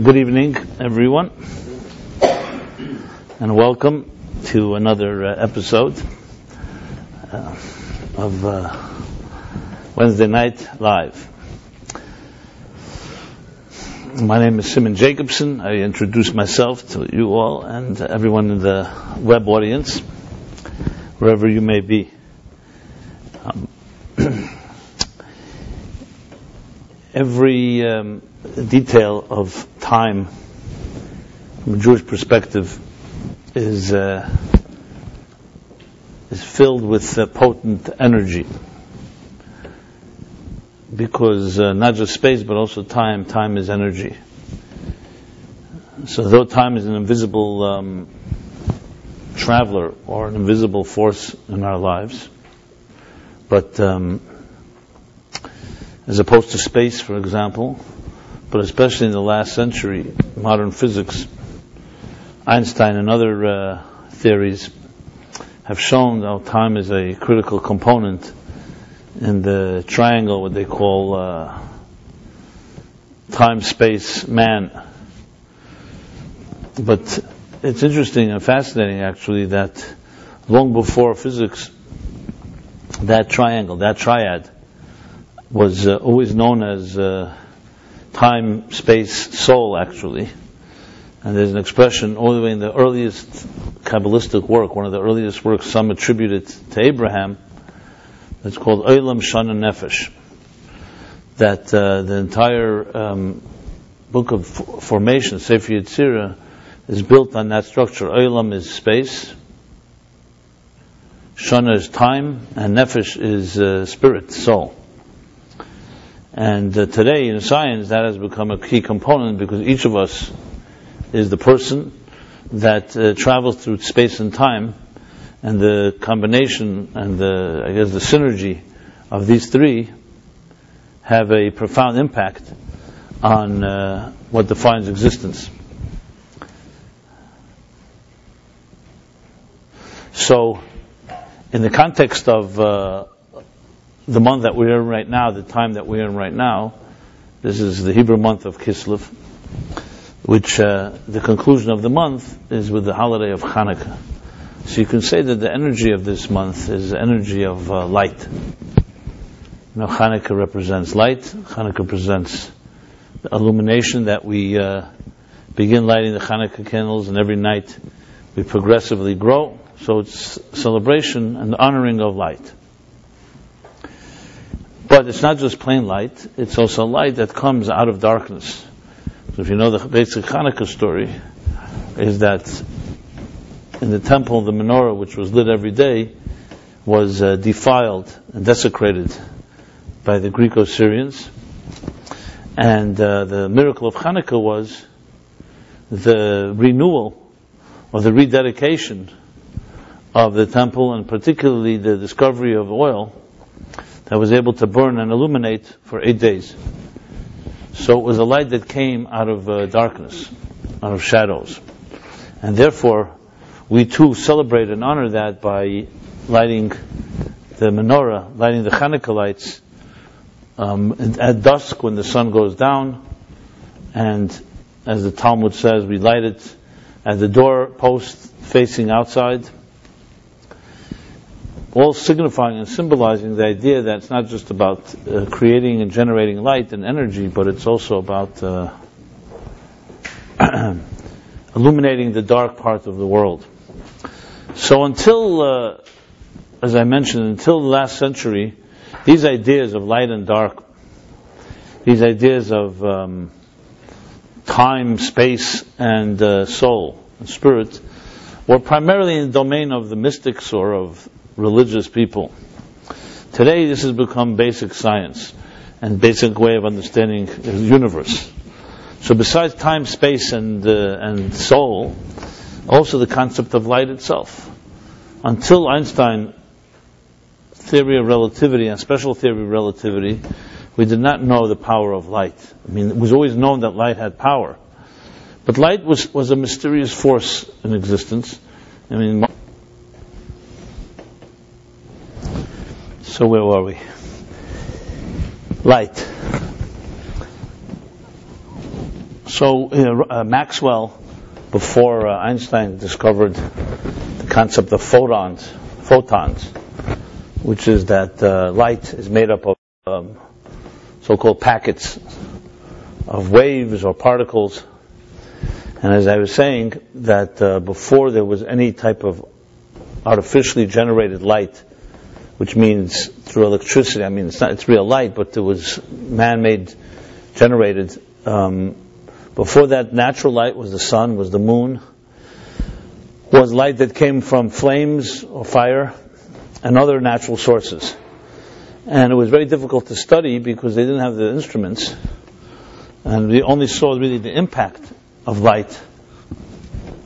Good evening, everyone, and welcome to another episode of Wednesday Night Live. My name is Jacobson. I introduce myself to you all and everyone in the web audience, wherever you may be. Every detail of time from a Jewish perspective is filled with potent energy, because not just space but also time is energy. So though time is an invisible traveler or an invisible force in our lives, but as opposed to space, for example, but especially in the last century, modern physics, Einstein and other theories have shown how time is a critical component in the triangle, what they call time, space, man. But it's interesting and fascinating, actually, that long before physics, that triangle, that triad, was always known as time, space, soul, actually. And there's an expression all the way in the earliest Kabbalistic work, one of the earliest works some attribute it to Abraham, it's called Olam Shana Nefesh. That the entire book of formation, Sefer Yetzirah, is built on that structure. Olam is space, Shana is time, and Nefesh is spirit, soul. And today in science that has become a key component, because each of us is the person that travels through space and time, and the combination and the synergy of these three have a profound impact on what defines existence. So in the context of the month that we're in right now, the time that we're in right now, this is the Hebrew month of Kislev, which the conclusion of the month is with the holiday of Hanukkah. So you can say that the energy of this month is the energy of light. Hanukkah represents light. Hanukkah represents the illumination that we begin lighting the Hanukkah candles, and every night we progressively grow. So it's celebration and honoring of light. But it's not just plain light, it's also light that comes out of darkness. So if you know the basic Hanukkah story, is that in the temple, the menorah, which was lit every day, was defiled and desecrated by the Greco-Syrians. And the miracle of Hanukkah was the renewal or the rededication of the temple, and particularly the discovery of oil that was able to burn and illuminate for 8 days. So it was a light that came out of darkness, out of shadows. And therefore, we too celebrate and honor that by lighting the menorah, lighting the Hanukkah lights at dusk when the sun goes down. And as the Talmud says, we light it at the door post facing outside, all signifying and symbolizing the idea that it's not just about creating and generating light and energy, but it's also about illuminating the dark part of the world. So until, as I mentioned, until the last century, these ideas of light and dark, these ideas of time, space, and soul, and spirit, were primarily in the domain of the mystics or of religious people. Today this has become basic science and basic way of understanding the universe. So besides time, space, and soul, also the concept of light itself. Until Einstein theory of relativity and special theory of relativity, we did not know the power of light. I mean, it was always known that light had power. But light was a mysterious force in existence. I mean, so where were we? Light. So Maxwell, before Einstein discovered the concept of photons, which is that light is made up of so-called packets of waves or particles. And as I was saying, that before there was any type of artificially generated light, which means through electricity, I mean it's real light, but it was man-made, generated. Before that, natural light was the sun, was the moon, was light that came from flames or fire and other natural sources. And it was very difficult to study because they didn't have the instruments, and we only saw really the impact of light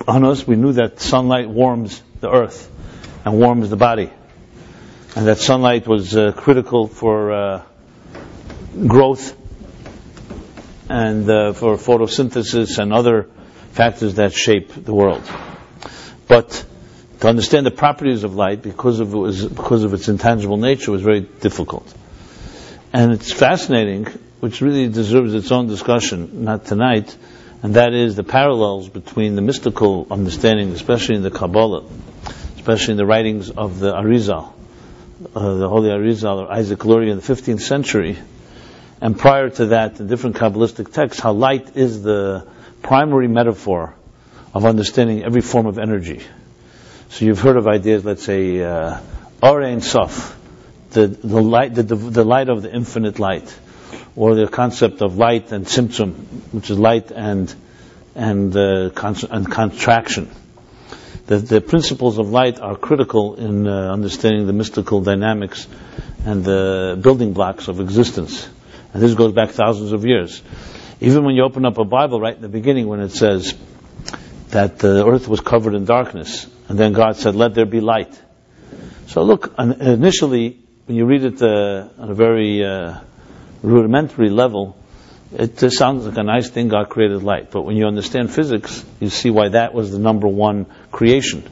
on us. We knew that sunlight warms the earth and warms the body, and that sunlight was critical for growth and for photosynthesis and other factors that shape the world. But to understand the properties of light, because of its intangible nature, was very difficult. And it's fascinating, which really deserves its own discussion, not tonight, and that is the parallels between the mystical understanding, especially in the Kabbalah, especially in the writings of the Arizal, the Holy Arizal, or Isaac Luria in the 15th century, and prior to that, in different Kabbalistic texts, how light is the primary metaphor of understanding every form of energy. So you've heard of ideas, let's say, Or Ein Sof, the light of the infinite light, or the concept of light and Tzimtzum, which is light and contraction. The principles of light are critical in understanding the mystical dynamics and the building blocks of existence. And this goes back thousands of years. Even when you open up a Bible right in the beginning, when it says that the earth was covered in darkness, and then God said, "Let there be light." So look, initially, when you read it on a very rudimentary level, it sounds like a nice thing, God created light. But when you understand physics, you see why that was the number one creation,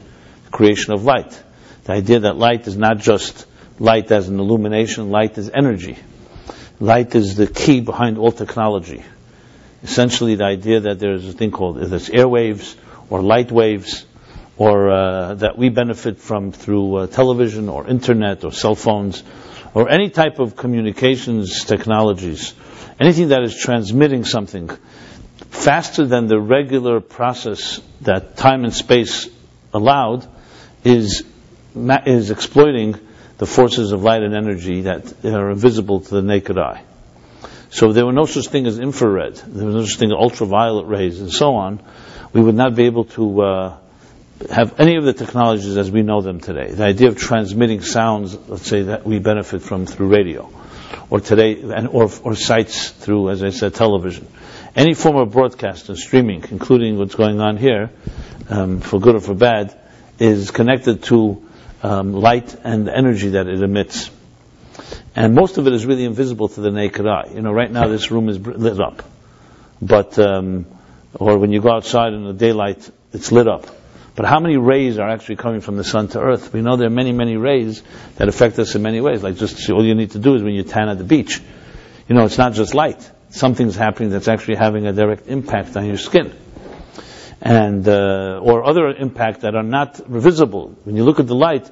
the creation of light. The idea that light is not just light as an illumination, light is energy. Light is the key behind all technology. Essentially, the idea that there's a thing called airwaves or light waves, or that we benefit from through television or internet or cell phones, or any type of communications technologies, anything that is transmitting something faster than the regular process that time and space allowed, is exploiting the forces of light and energy that are invisible to the naked eye. So there were no such thing as infrared, there was no such thing as ultraviolet rays and so on. We would not be able to have any of the technologies as we know them today. The idea of transmitting sounds, let's say, that we benefit from through radio, or today, or sights through, as I said, television. Any form of broadcast and streaming, including what's going on here, for good or for bad, is connected to light and energy that it emits. And most of it is really invisible to the naked eye. Right now this room is lit up, but or when you go outside in the daylight, it's lit up. But how many rays are actually coming from the sun to earth? We know there are many, many rays that affect us in many ways. Like just all you need to do is when you tan at the beach. It's not just light. Something's happening that's actually having a direct impact on your skin. And or other impact that are not visible. When you look at the light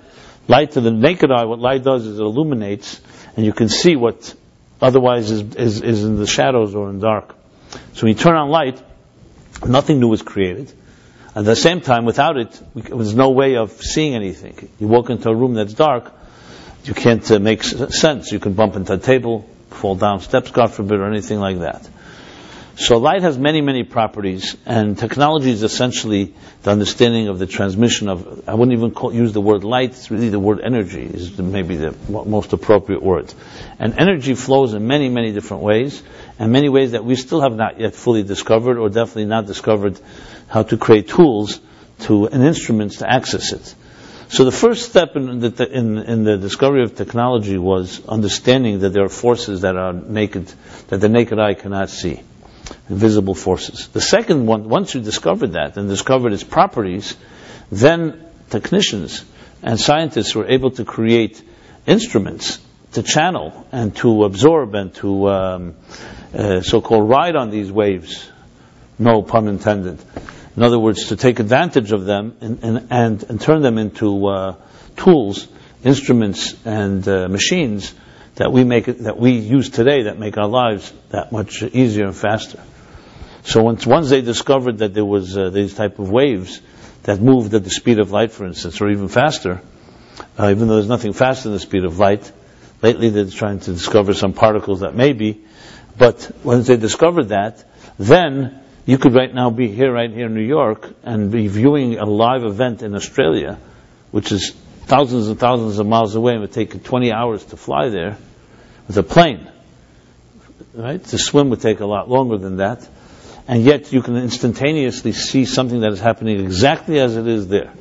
to the naked eye, what light does is it illuminates, and you can see what otherwise is in the shadows or in dark. So when you turn on light, nothing new is created. At the same time, without it, there's no way of seeing anything. You walk into a room that's dark, you can't make sense. You can bump into a table, fall down steps, God forbid, or anything like that. So light has many, many properties, and technology is essentially the understanding of the transmission of, I wouldn't even use the word light, it's really the word energy is maybe the most appropriate word. And energy flows in many, many different ways, and many ways that we still have not yet fully discovered, or definitely not discovered how to create tools and instruments to access it. So the first step in the discovery of technology was understanding that there are forces that are naked, that the naked eye cannot see, invisible forces. The second one, once you discovered that and discovered its properties, then technicians and scientists were able to create instruments to channel and to absorb and to so-called ride on these waves, no pun intended. In other words, to take advantage of them and turn them into tools, instruments, and machines that we use today that make our lives that much easier and faster. So once they discovered that there was these type of waves that moved at the speed of light, for instance, or even faster, even though there's nothing faster than the speed of light, lately they're trying to discover some particles that may be, but once they discovered that, then you could right now be right here in New York and be viewing a live event in Australia, which is thousands and thousands of miles away, and it would take 20 hours to fly there with a plane. Right? To swim would take a lot longer than that. And yet you can instantaneously see something that is happening exactly as it is there.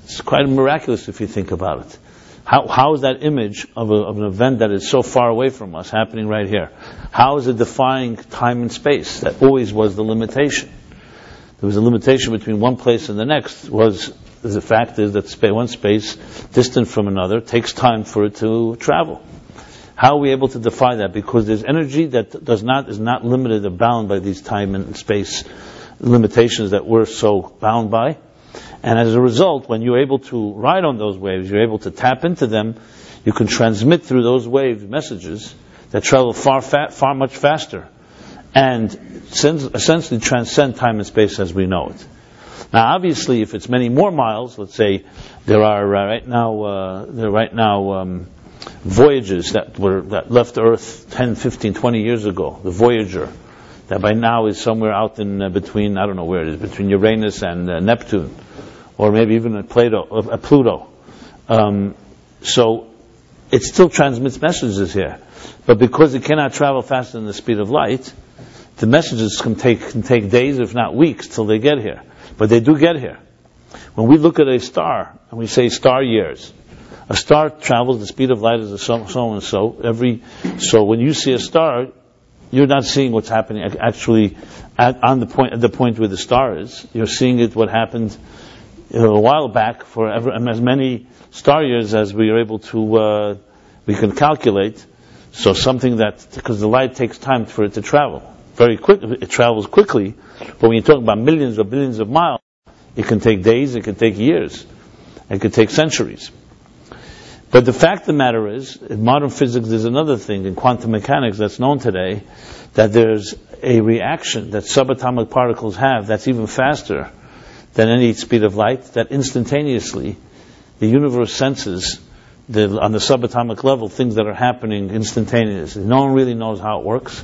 It's quite miraculous if you think about it. How is that image of an event that is so far away from us happening right here? How is it defying time and space? That always was the limitation. There was a limitation between one place and the next. The fact is that one space distant from another takes time for it to travel. How are we able to defy that? Because there's energy that is not limited or bound by these time and space limitations that we're so bound by. And as a result, when you're able to ride on those waves, you're able to tap into them, you can transmit through those waves messages that travel far much faster and essentially transcend time and space as we know it. Now, obviously, if it's many more miles, let's say there are right now voyages that left Earth 10, 15, 20 years ago. The Voyager, that by now is somewhere out in between, I don't know where it is, between Uranus and Neptune, or maybe even Pluto. So it still transmits messages here, but because it cannot travel faster than the speed of light, the messages can take days, if not weeks, till they get here. But they do get here. When we look at a star and we say star years, a star travels the speed of light as so and so. So when you see a star, you're not seeing what's happening actually at the point where the star is. You're seeing what happened a while back for as many star years as we are able to we can calculate. So something because the light takes time for it to travel very quick. It travels quickly, but when you're talking about millions or billions of miles, it can take days, it can take years, it could take centuries. But the fact of the matter is, in modern physics, there's another thing in quantum mechanics that's known today, that there's a reaction that subatomic particles have that's even faster than any speed of light, that instantaneously the universe senses on the subatomic level things that are happening instantaneously. No one really knows how it works.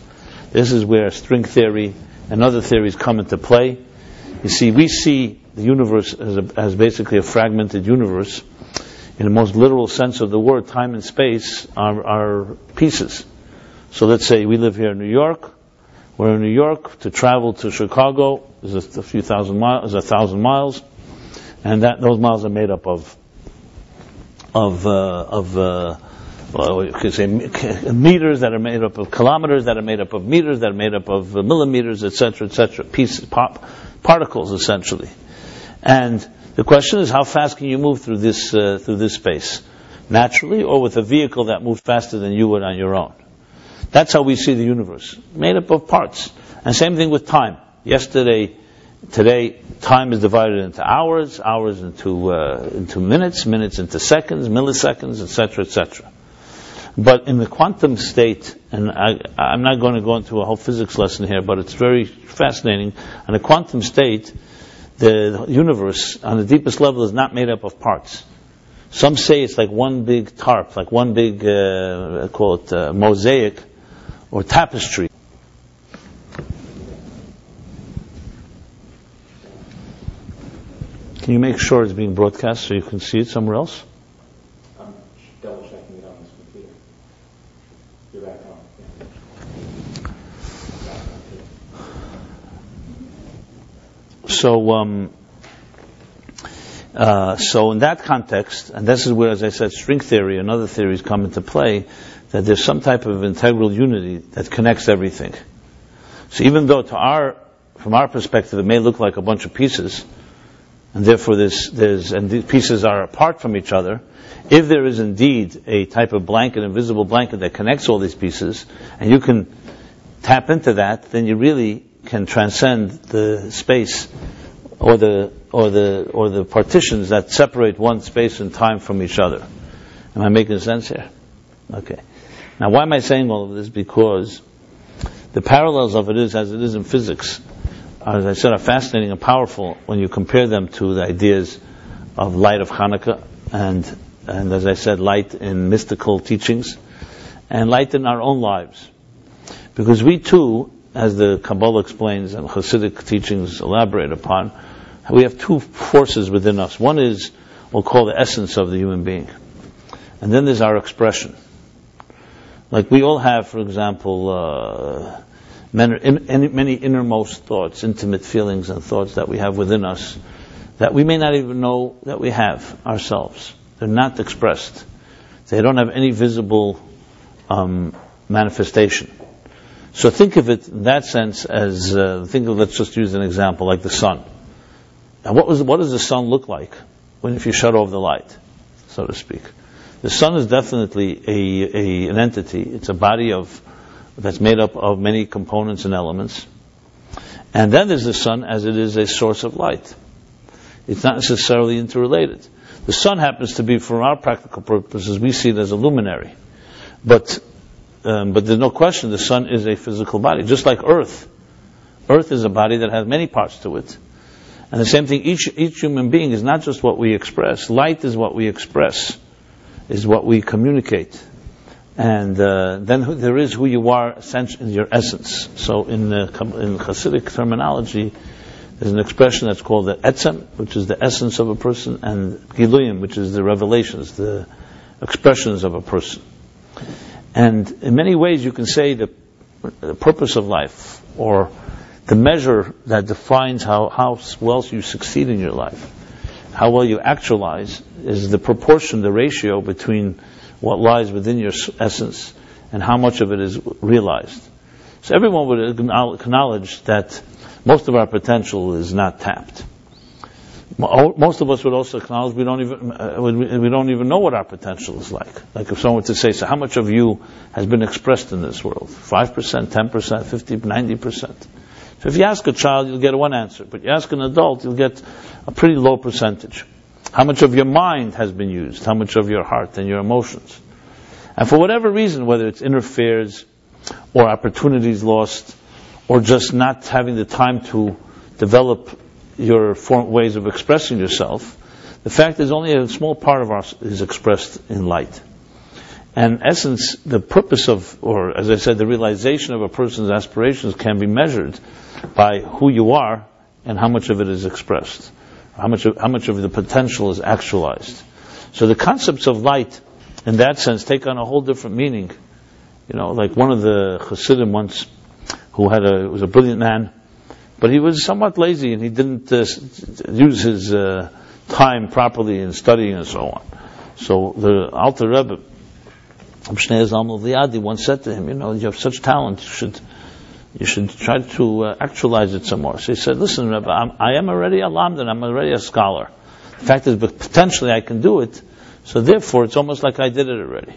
This is where string theory and other theories come into play. You see, we see the universe as basically a fragmented universe. In the most literal sense of the word, time and space are pieces. So let's say we live here in New York. We're in New York. To travel to Chicago is a few thousand miles, is 1,000 miles, and those miles are made up of you could say meters that are made up of kilometers, that are made up of meters, that are made up of millimeters, etc., pieces, particles, essentially. And the question is, how fast can you move through this space? Naturally, or with a vehicle that moves faster than you would on your own? That's how we see the universe, made up of parts. And same thing with time. Today, time is divided into hours into minutes into seconds, milliseconds, etc. But in the quantum state, and I'm not going to go into a whole physics lesson here, but it's very fascinating. In a quantum state, the universe, on the deepest level, is not made up of parts. Some say it's like one big tarp, like one big, mosaic or tapestry. Can you make sure it's being broadcast so you can see it somewhere else? I'm double checking it on this computer. You're back on. So in that context, and this is where, as I said, string theory and other theories come into play, that there's some type of integral unity that connects everything. So even though from our perspective, it may look like a bunch of pieces, and therefore these pieces are apart from each other. If there is indeed a type of blanket, invisible blanket that connects all these pieces, and you can tap into that, then you really can transcend the space or the partitions that separate one space and time from each other. Am I making sense here? Okay. Now, why am I saying all of this? Because the parallels of it is, as it is in physics, as I said, are fascinating and powerful when you compare them to the ideas of light of Hanukkah and as I said, light in mystical teachings and light in our own lives. Because we too, as the Kabbalah explains and Hasidic teachings elaborate upon, we have two forces within us. One is, we'll call the essence of the human being. And then there's our expression. Like we all have, for example, many innermost thoughts, intimate feelings and thoughts that we have within us that we may not even know that we have ourselves. They're not expressed. They don't have any visible manifestation. So think of it in that sense as, let's just use an example like the sun. Now what does the sun look like if you shut off the light, so to speak? The sun is definitely an entity. It's a body that's made up of many components and elements. And then there's the sun as it is a source of light. It's not necessarily interrelated. The sun happens to be, for our practical purposes, we see it as a luminary. But there's no question the sun is a physical body, just like Earth. Earth is a body that has many parts to it. And the same thing, each human being is not just what we express. Light is what we express, is what we communicate. And then there is who you are in your essence. So in Hasidic terminology, there's an expression that's called the etzem, which is the essence of a person, and giluyim, which is the revelations, the expressions of a person. And in many ways you can say the purpose of life, or the measure that defines how well you succeed in your life, how well you actualize, is the proportion, the ratio between what lies within your essence and how much of it is realized. So everyone would acknowledge that most of our potential is not tapped. Most of us would also acknowledge we don't even know what our potential is like. Like if someone were to say, so how much of you has been expressed in this world? 5%, 10%, 50%, 90%. So if you ask a child, you'll get one answer. But you ask an adult, you'll get a pretty low percentage. How much of your mind has been used? How much of your heart and your emotions? And for whatever reason, whether it's inner fears or opportunities lost, or just not having the time to develop your ways of expressing yourself, the fact is only a small part of us is expressed in light. And in essence, the purpose of, or as I said, the realization of a person's aspirations can be measured by who you are and how much of it is expressed, how much of the potential is actualized. So the concepts of light, in that sense, take on a whole different meaning. Like one of the Hasidim once, who was a brilliant man, but he was somewhat lazy and he didn't use his time properly in studying and so on. So the Alter Rebbe, Abshnei Zalman Liadi, once said to him, you have such talent, you should try to actualize it some more. So he said, listen, Rebbe, I am already a lamdan, I'm already a scholar. The fact is, but potentially I can do it, so therefore it's almost like I did it already.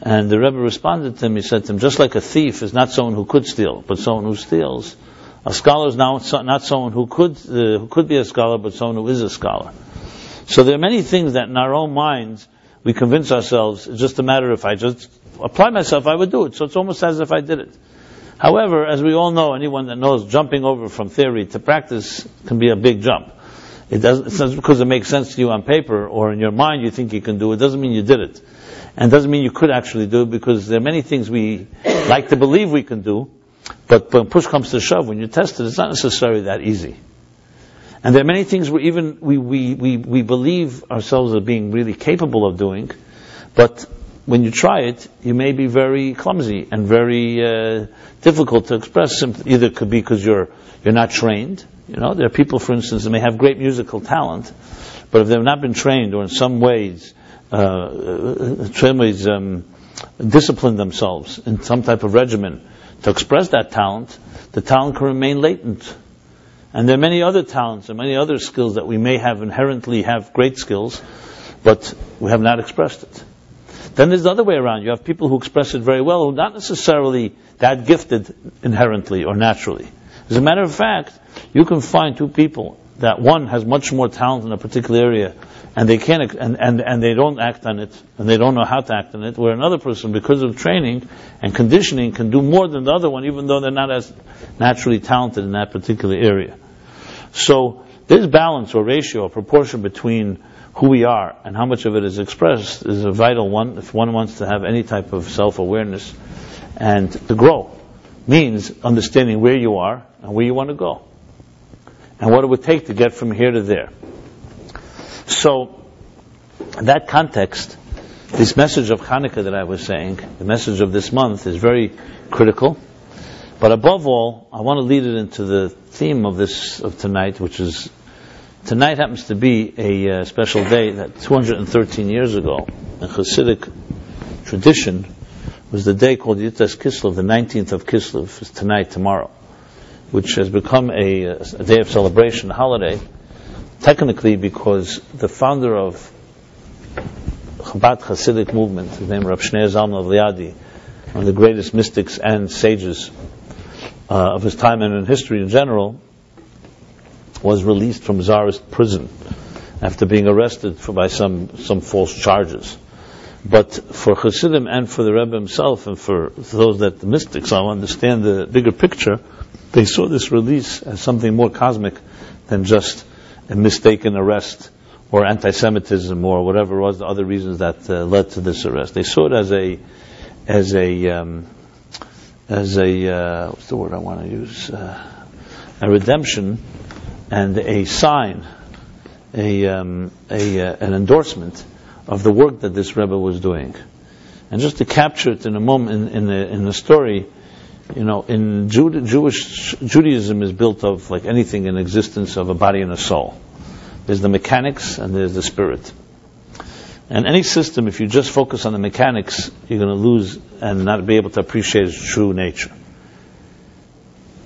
And the Rebbe responded to him, he said to him, just like a thief is not someone who could steal, but someone who steals, a scholar is now not someone who could be a scholar, but someone who is a scholar. So there are many things that in our own minds we convince ourselves it's just a matter if I just apply myself, I would do it. So it's almost as if I did it. However, as we all know, anyone that knows jumping over from theory to practice can be a big jump. It's not because it makes sense to you on paper or in your mind you think you can do it. It doesn't mean you did it. And doesn't mean you could actually do it, because there are many things we like to believe we can do, but when push comes to shove, when you test it, it's not necessarily that easy. And there are many things we believe ourselves as being really capable of doing, but when you try it, you may be very clumsy and very difficult to express. Either it could be because you're not trained. There are people, for instance, that may have great musical talent, but if they've not been trained or in some ways discipline themselves in some type of regimen to express that talent, the talent can remain latent. And there are many other talents and many other skills that we may inherently have great skills, but we have not expressed it. Then there's the other way around. You have people who express it very well, who are not necessarily that gifted inherently or naturally. As a matter of fact, you can find two people that one has much more talent in a particular area, and they can't, and they don't act on it, and they don't know how to act on it, where another person, because of training and conditioning, can do more than the other one, even though they're not as naturally talented in that particular area. So this balance or ratio or proportion between who we are and how much of it is expressed is a vital one if one wants to have any type of self-awareness. And to grow means understanding where you are and where you want to go, and what it would take to get from here to there. So, in that context, this message of Hanukkah that I was saying, the message of this month, is very critical. But above all, I want to lead it into the theme of tonight, which is, tonight happens to be a special day that 213 years ago, in Hasidic tradition, was the day called Yitas Kislev, the 19th of Kislev, is tonight, tomorrow, which has become a day of celebration, a holiday, technically because the founder of Chabad Hasidic movement, his name Rav Shneur Zalman of Liadi, one of the greatest mystics and sages of his time and in history in general, was released from Tsarist prison after being arrested by some false charges. But for Hasidim and for the Rebbe himself and for those that the mystics understand the bigger picture, they saw this release as something more cosmic than just a mistaken arrest or anti-Semitism or whatever was the other reasons that led to this arrest. They saw it as a what's the word I want to use? A redemption and a sign, an endorsement of the work that this Rebbe was doing. And just to capture it in a moment in the story, in Judaism is built of, like anything in existence, of a body and a soul. There's the mechanics and there's the spirit. And any system, if you just focus on the mechanics, you're going to lose and not be able to appreciate its true nature.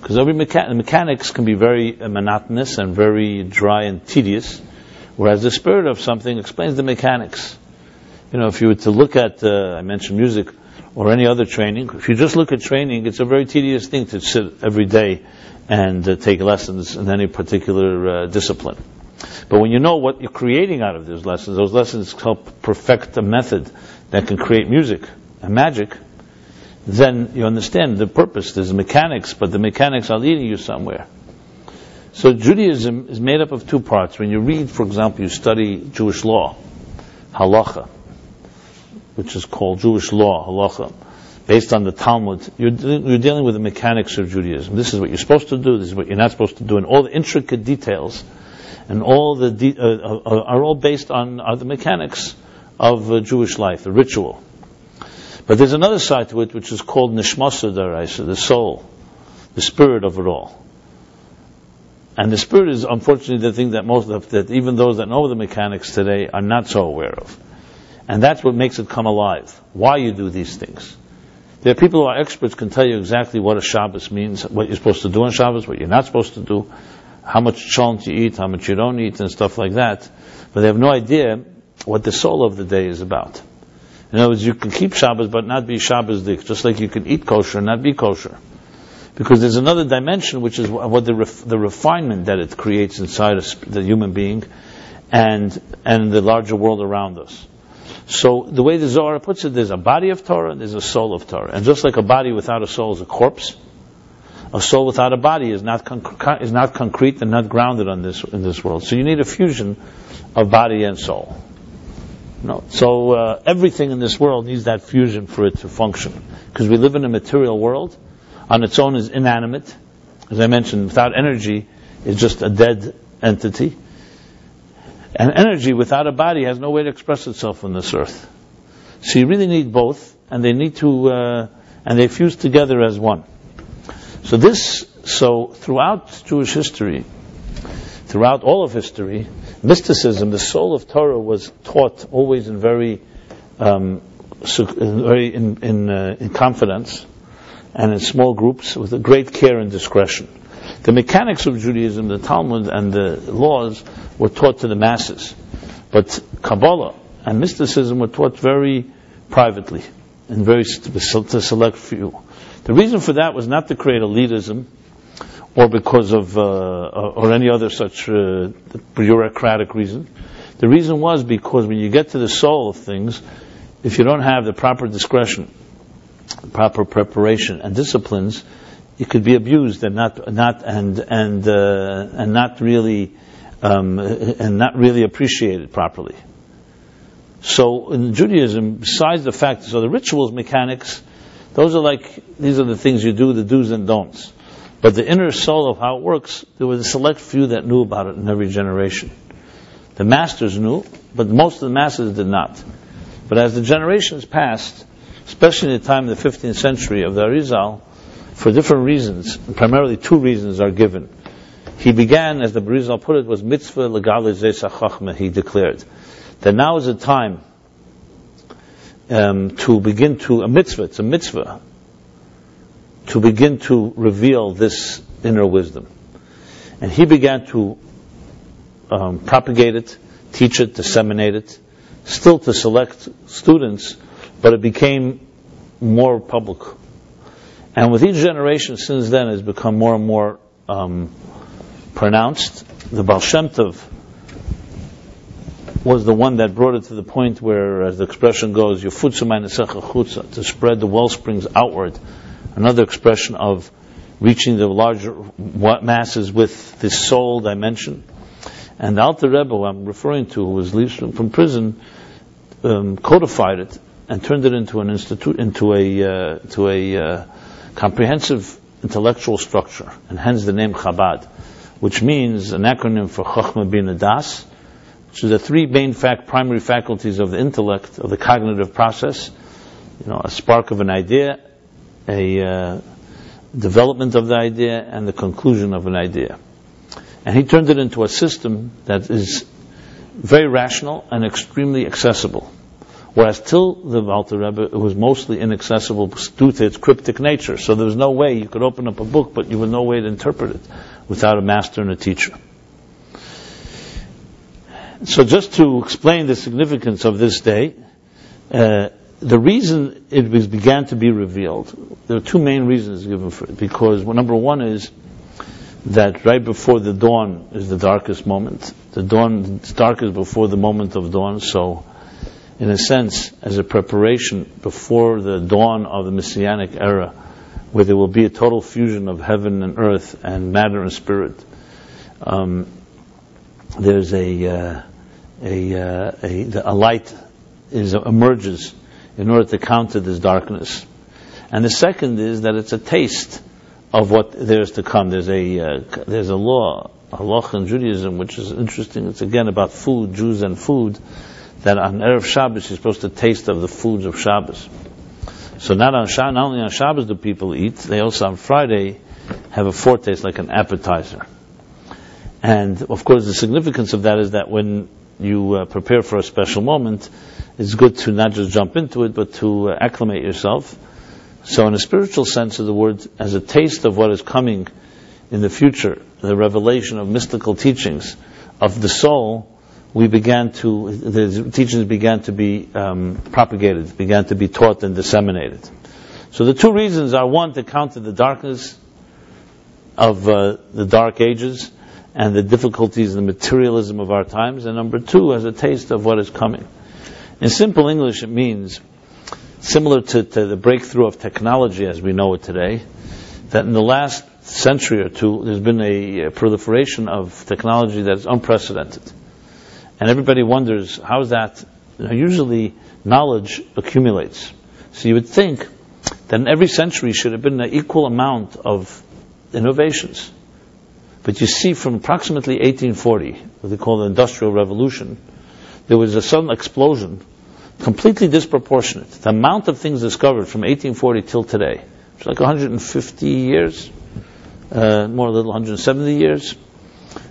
Because every mechanics can be very monotonous and very dry and tedious, whereas the spirit of something explains the mechanics. If you were to look at, I mentioned music, or any other training, if you just look at training, it's a very tedious thing to sit every day and take lessons in any particular discipline. But when you know what you're creating out of those lessons help perfect a method that can create music and magic, then you understand the purpose. There's mechanics, but the mechanics are leading you somewhere. So Judaism is made up of two parts. When you read, for example, you study Jewish law, halacha, which is called Jewish law, halacha, based on the Talmud, you're dealing with the mechanics of Judaism. This is what you're supposed to do, this is what you're not supposed to do, and all the intricate details and all the are all based on the mechanics of Jewish life, the ritual. But there's another side to it which is called nishmasa daraisa, the soul, the spirit of it all. And the spirit is unfortunately the thing that even those that know the mechanics today are not so aware of. And that's what makes it come alive. Why you do these things. There are people who are experts, can tell you exactly what a Shabbos means, what you're supposed to do on Shabbos, what you're not supposed to do, how much cholent you eat, how much you don't eat, and stuff like that. But they have no idea what the soul of the day is about. In other words, you can keep Shabbos but not be Shabbos-dik, just like you can eat kosher and not be kosher. Because there's another dimension, which is what the refinement that it creates inside the human being and the larger world around us. So the way the Zohar puts it, there's a body of Torah and there's a soul of Torah. And just like a body without a soul is a corpse, a soul without a body is not concrete and not grounded in this world. So you need a fusion of body and soul. So everything in this world needs that fusion for it to function. Because we live in a material world. On its own is inanimate. As I mentioned, without energy is just a dead entity. And energy without a body has no way to express itself on this earth. So you really need both, and they need to, and they fuse together as one. So throughout Jewish history, throughout all of history, mysticism, the soul of Torah, was taught always in very in confidence and in small groups with a great care and discretion. The mechanics of Judaism, the Talmud and the laws, were taught to the masses. But Kabbalah and mysticism were taught very privately and very to select few. The reason for that was not to create elitism or because of or any other such bureaucratic reason. The reason was because when you get to the soul of things, if you don't have the proper discretion, proper preparation and disciplines, it could be abused and not really appreciated properly. So in Judaism, besides the fact, so the rituals, mechanics, these are the things you do, the do's and don'ts. But the inner soul of how it works, there was a select few that knew about it in every generation. The masters knew, but most of the masses did not. But as the generations passed, especially in the time of the 15th century of the Arizal, for different reasons, primarily two reasons are given. He began, as the Arizal put it, was mitzvah legalizeh chachma. He declared that now is a time to begin to, it's a mitzvah, to begin to reveal this inner wisdom. And he began to propagate it, teach it, disseminate it, still to select students, but it became more public. And with each generation since then, it has become more and more pronounced. The Baal Shem Tov was the one that brought it to the point where, as the expression goes, to spread the well springs outward. Another expression of reaching the larger masses with this soul dimension. And the Alter Rebbe, who I'm referring to, who was released from prison, codified it and turned it into an institute, into a comprehensive intellectual structure, and hence the name Chabad, which means an acronym for Chochmah Bina Das, which is the three main primary faculties of the intellect, of the cognitive process. A spark of an idea, a development of the idea, and the conclusion of an idea. And he turned it into a system that is very rational and extremely accessible. Whereas till the Alter Rebbe, it was mostly inaccessible due to its cryptic nature. So there was no way you could open up a book, but you would no way to interpret it without a master and a teacher. So just to explain the significance of this day, the reason it began to be revealed, there are two main reasons given for it. Because number one is that right before the dawn is the darkest moment. The dawn is darkest before the moment of dawn, so in a sense, as a preparation before the dawn of the Messianic era, where there will be a total fusion of heaven and earth and matter and spirit, there's a light emerges in order to counter this darkness. And the second is that it's a taste of what there's to come. There's a law, halacha in Judaism, which is interesting. It's again about food, Jews and food, that on Erev Shabbos you're supposed to taste of the foods of Shabbos. So not only on Shabbos do people eat, they also on Friday have a foretaste, like an appetizer. And of course the significance of that is that when you prepare for a special moment, it's good to not just jump into it, but to acclimate yourself. So in a spiritual sense of the word, as a taste of what is coming in the future, the revelation of mystical teachings of the soul, the teachings began to be propagated, began to be taught and disseminated. So the two reasons are, one, to counter the darkness of the dark ages and the difficulties and the materialism of our times, and number two, as a taste of what is coming. In simple English, it means, similar to the breakthrough of technology as we know it today, that in the last century or two, there's been a proliferation of technology that is unprecedented. And everybody wonders, how is that? Usually, knowledge accumulates. So you would think that in every century should have been an equal amount of innovations. But you see, from approximately 1840, what they call the Industrial Revolution, there was a sudden explosion, completely disproportionate. The amount of things discovered from 1840 till today, it's like 150 years, more a little 170 years.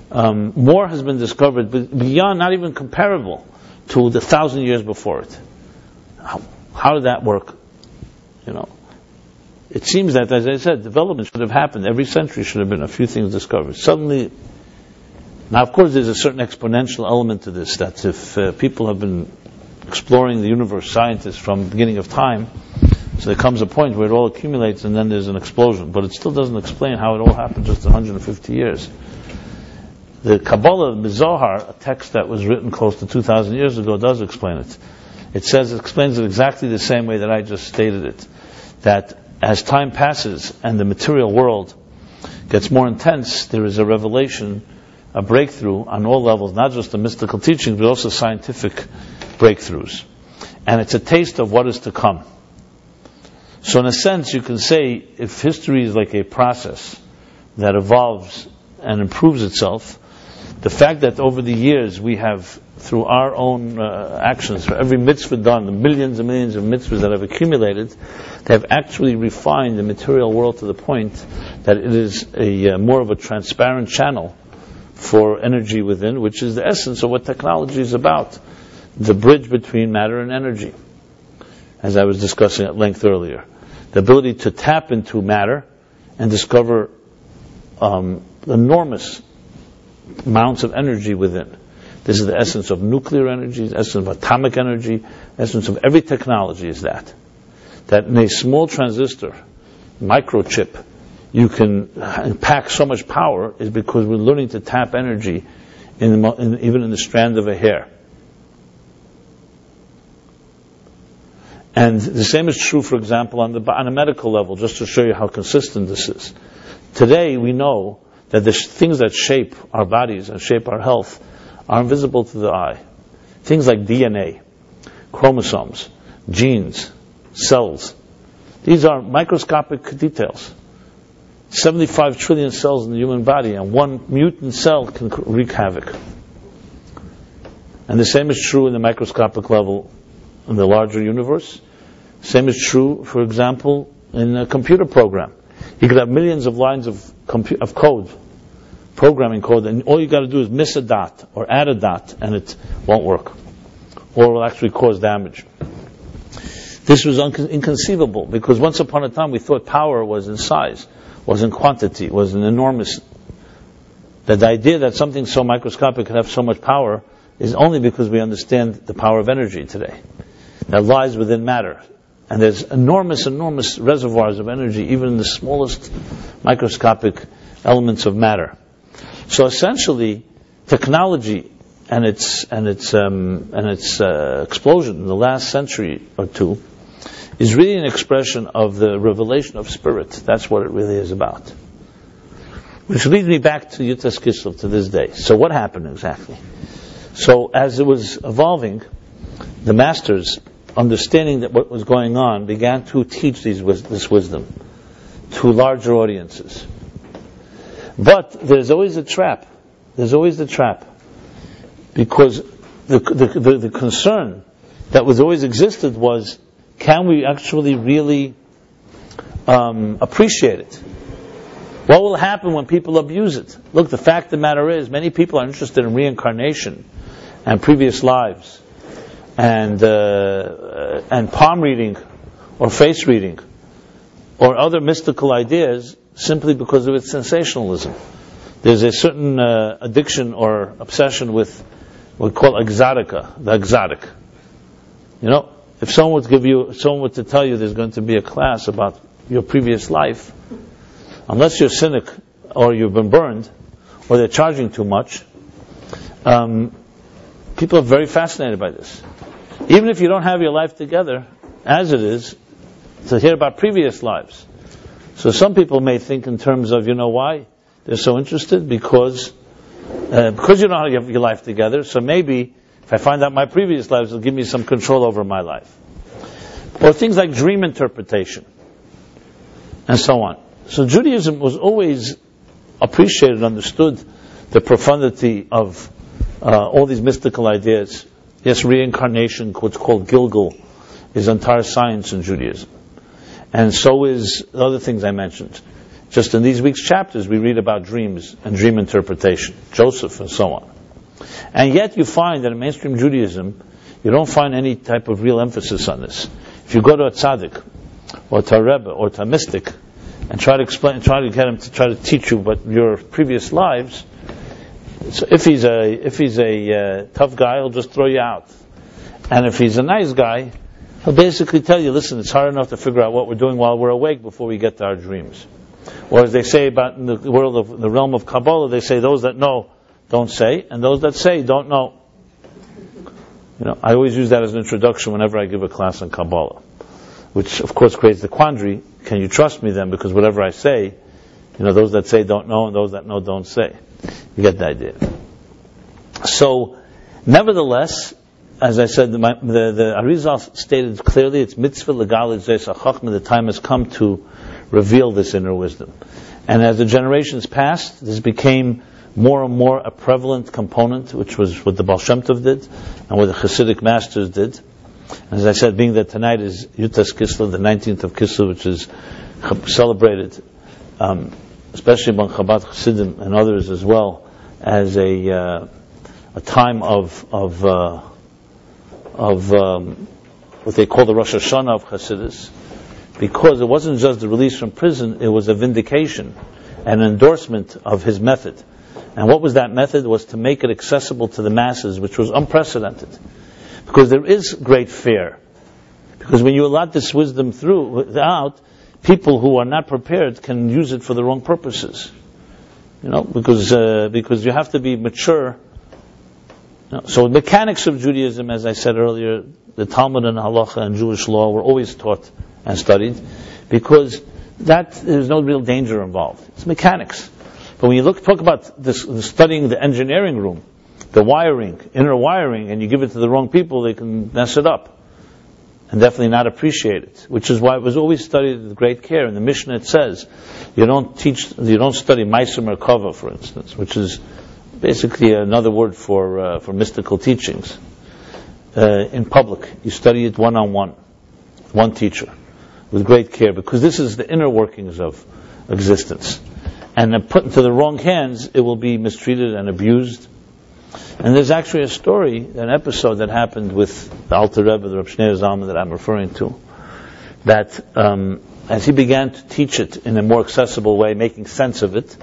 More has been discovered beyond, not even comparable to the 1,000 years before it. How did that work? it seems that, as I said, development should have happened. Every century should have been a few things discovered. Suddenly, now of course there's a certain exponential element to this, that if people have been exploring the universe, scientists, from the beginning of time, so there comes a point where it all accumulates and then there's an explosion. But it still doesn't explain how it all happened just 150 years. The Kabbalah, the Zohar, a text that was written close to 2,000 years ago, does explain it. It explains it exactly the same way that I just stated it. That as time passes and the material world gets more intense, there is a revelation, a breakthrough on all levels, not just the mystical teachings, but also scientific breakthroughs. And it's a taste of what is to come. So in a sense, you can say, if history is like a process that evolves and improves itself, the fact that over the years we have, through our own actions, for every mitzvah done, the millions and millions of mitzvahs that have accumulated, they have actually refined the material world to the point that it is a more of a transparent channel for energy within, which is the essence of what technology is about, the bridge between matter and energy, as I was discussing at length earlier. The ability to tap into matter and discover enormous amounts of energy within. This is the essence of nuclear energy, the essence of atomic energy, the essence of every technology is that. That in a small transistor, microchip, you can pack so much power is because we're learning to tap energy even in the strand of a hair. And the same is true, for example, on a medical level, just to show you how consistent this is. Today we know that the things that shape our bodies and shape our health are invisible to the eye. Things like DNA, chromosomes, genes, cells. These are microscopic details. 75 trillion cells in the human body, and one mutant cell can wreak havoc. And the same is true in the microscopic level in the larger universe. Same is true, for example, in a computer program. You could have millions of lines of code, programming code, and all you got to do is miss a dot or add a dot, and it won't work, or it will actually cause damage. This was inconceivable, because once upon a time we thought power was in size, was in quantity, was in enormous. That the idea that something so microscopic could have so much power is only because we understand the power of energy today that lies within matter. And there's enormous reservoirs of energy, even in the smallest microscopic elements of matter. So essentially, technology and its explosion in the last century or two is really an expression of the revelation of spirit. That's what it really is about. Which leads me back to Yutas Kislev, to this day. So what happened exactly? So as it was evolving, the masters, understanding that what was going on, began to teach this wisdom to larger audiences. But there's always a trap. There's always the trap. Because the concern that was always existed was, can we actually really appreciate it? What will happen when people abuse it? Look, the fact of the matter is, many people are interested in reincarnation and previous lives, and palm reading, or face reading, or other mystical ideas, simply because of its sensationalism. There's a certain addiction or obsession with what we call exotica, the exotic. You know, if someone were to tell you there's going to be a class about your previous life, unless you're a cynic or you've been burned, or they're charging too much, people are very fascinated by this. Even if you don't have your life together, as it is, to hear about previous lives. So some people may think in terms of, you know why they're so interested? Because you don't have your life together, so maybe if I find out my previous lives, it'll give me some control over my life. Or things like dream interpretation, and so on. So Judaism was always appreciated, understood the profundity of all these mystical ideas. Yes, reincarnation, what's called Gilgal, is entire science in Judaism. And so is the other things I mentioned. Just in these week's chapters, we read about dreams and dream interpretation, Joseph and so on. And yet you find that in mainstream Judaism, you don't find any type of real emphasis on this. If you go to a tzaddik, or to a Rebbe, or to a mystic, and try to explain, try to get him to try to teach you what your previous lives. So if he's a tough guy, he'll just throw you out. And if he's a nice guy, he'll basically tell you, listen, it's hard enough to figure out what we're doing while we're awake before we get to our dreams. Or as they say about in the world of the realm of Kabbalah, they say those that know don't say, and those that say don't know. I always use that as an introduction whenever I give a class on Kabbalah, which of course creates the quandary: can you trust me then? Because whatever I say, those that say don't know, and those that know don't say. You get the idea. So, nevertheless, as I said, the Arizal stated clearly, it's mitzvah legalit zeis hachachma. The time has come to reveal this inner wisdom. And as the generations passed, this became more and more a prevalent component, which was what the Baal Shem Tov did, and what the Hasidic masters did. As I said, being that tonight is Yutas Kislev, the 19th of Kislev, which is celebrated, especially among Chabad Chassidim and others as well, as a time of what they call the Rosh Hashanah of Chassidus, because it wasn't just the release from prison, it was a vindication, an endorsement of his method. And what was that method? It was to make it accessible to the masses, which was unprecedented. Because there is great fear. Because when you allow this wisdom out, people who are not prepared can use it for the wrong purposes. Because you have to be mature. So the mechanics of Judaism, as I said earlier, the Talmud and Halacha and Jewish law were always taught and studied, because there's no real danger involved. It's mechanics. But when you talk about studying the engineering room, the wiring, inner wiring, and you give it to the wrong people, they can mess it up and definitely not appreciate it. Which is why it was always studied with great care. In the Mishnah it says you don't study Ma'aser Merkava, for instance, which is basically another word for mystical teachings. In public, you study it one-on-one, one teacher, with great care, because this is the inner workings of existence. And then put into the wrong hands, it will be mistreated and abused. And there's actually a story, an episode that happened with the Alter Rebbe, the Reb Shneur Zalman that I'm referring to, that as he began to teach it in a more accessible way, making sense of it,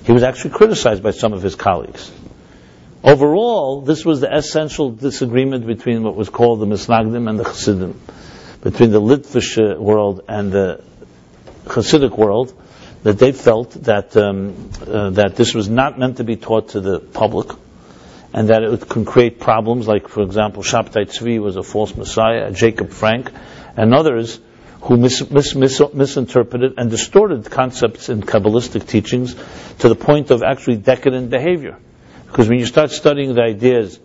he was actually criticized by some of his colleagues. Overall, this was the essential disagreement between what was called the Misnagdim and the Chassidim, between the Litvish world and the Chassidic world, that they felt that this was not meant to be taught to the public, and that it can create problems, like, for example, Shabtai Tzvi was a false messiah, Jacob Frank, and others who misinterpreted and distorted concepts in Kabbalistic teachings to the point of actually decadent behavior. Because when you start studying the ideas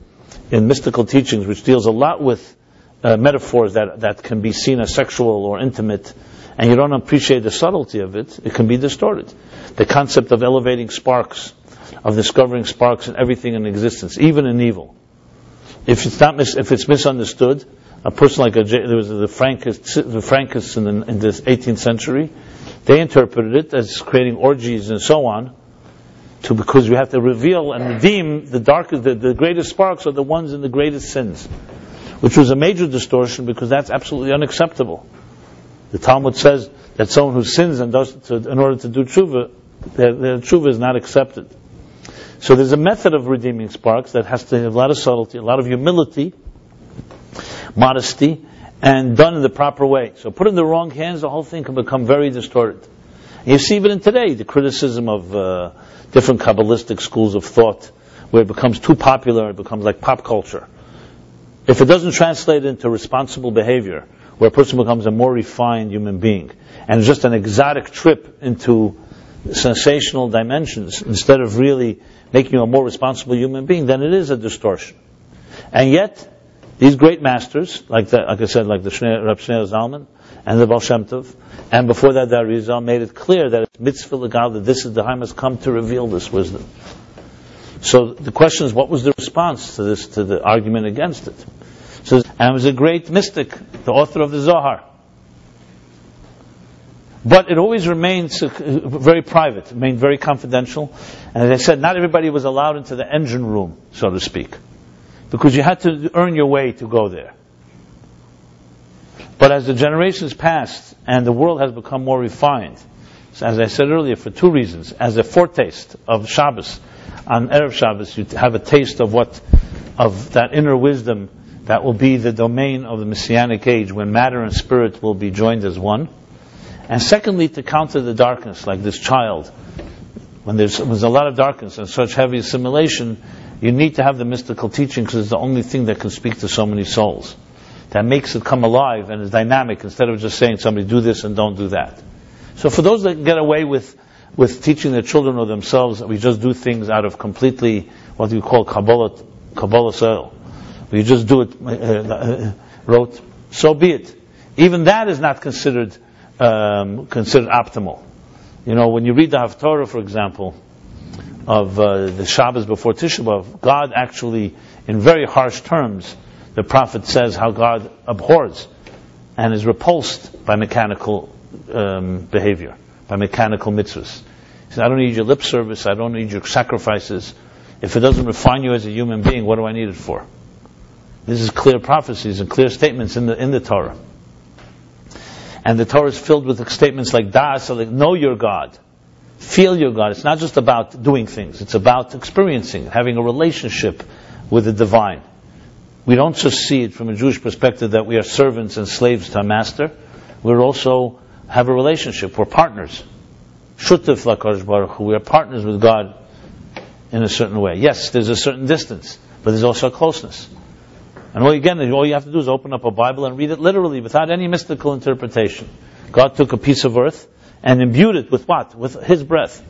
in mystical teachings, which deals a lot with metaphors that can be seen as sexual or intimate, and you don't appreciate the subtlety of it, it can be distorted. The concept of elevating sparks, of discovering sparks in everything in existence, even in evil. If it's misunderstood, a person like there was the Frankists in the 18th century, they interpreted it as creating orgies and so on, because you have to reveal and redeem the greatest sparks are the ones in the greatest sins, which was a major distortion, because that's absolutely unacceptable. The Talmud says that someone who sins and in order to do tshuva, their tshuva is not accepted. So there's a method of redeeming sparks that has to have a lot of subtlety, a lot of humility, modesty, and done in the proper way. So put in the wrong hands, the whole thing can become very distorted. And you see even in today, the criticism of different Kabbalistic schools of thought, where it becomes too popular, it becomes like pop culture. If it doesn't translate into responsible behavior, where a person becomes a more refined human being, and just an exotic trip into sensational dimensions, instead of really making you a more responsible human being, then it is a distortion. And yet, these great masters, like I said, like the Reb Shneur Zalman and the Baal Shem Tov, and before that the Arizal, made it clear that it's mitzvah legal, that this is the time has come to reveal this wisdom. So the question is, what was the response to this, to the argument against it? So, and it was a great mystic, the author of the Zohar. But it always remained very private, remained very confidential. And as I said, not everybody was allowed into the engine room, so to speak, because you had to earn your way to go there. But as the generations passed and the world has become more refined, so as I said earlier, for two reasons. As a foretaste of Shabbos, on Erev Shabbos, you have a taste of that inner wisdom that will be the domain of the Messianic age, when matter and spirit will be joined as one. And secondly, to counter the darkness, like this child. When there's a lot of darkness and such heavy assimilation, you need to have the mystical teaching, because it's the only thing that can speak to so many souls. That makes it come alive and is dynamic, instead of just saying somebody do this and don't do that. So for those that get away with teaching their children or themselves that we just do things out of completely what we call Kabbalah soil, we just do it rote, so be it. Even that is not considered optimal. When you read the Haftarah, for example, of the Shabbos before Tisha B'Av, God actually, in very harsh terms, the prophet says how God abhors and is repulsed by mechanical behavior, by mechanical mitzvahs. He says, I don't need your lip service, I don't need your sacrifices. If it doesn't refine you as a human being, what do I need it for? This is clear prophecies and clear statements in the Torah. And the Torah is filled with statements like Da'as, so like know your God, feel your God. It's not just about doing things, it's about experiencing, having a relationship with the divine. We don't just see it from a Jewish perspective that we are servants and slaves to a master. We also have a relationship. We're partners. Shutef l'Akadosh Baruch Hu. We are partners with God in a certain way. Yes, there's a certain distance, but there's also a closeness. And all you have to do is open up a Bible and read it literally, without any mystical interpretation. God took a piece of earth and imbued it with what? With His breath.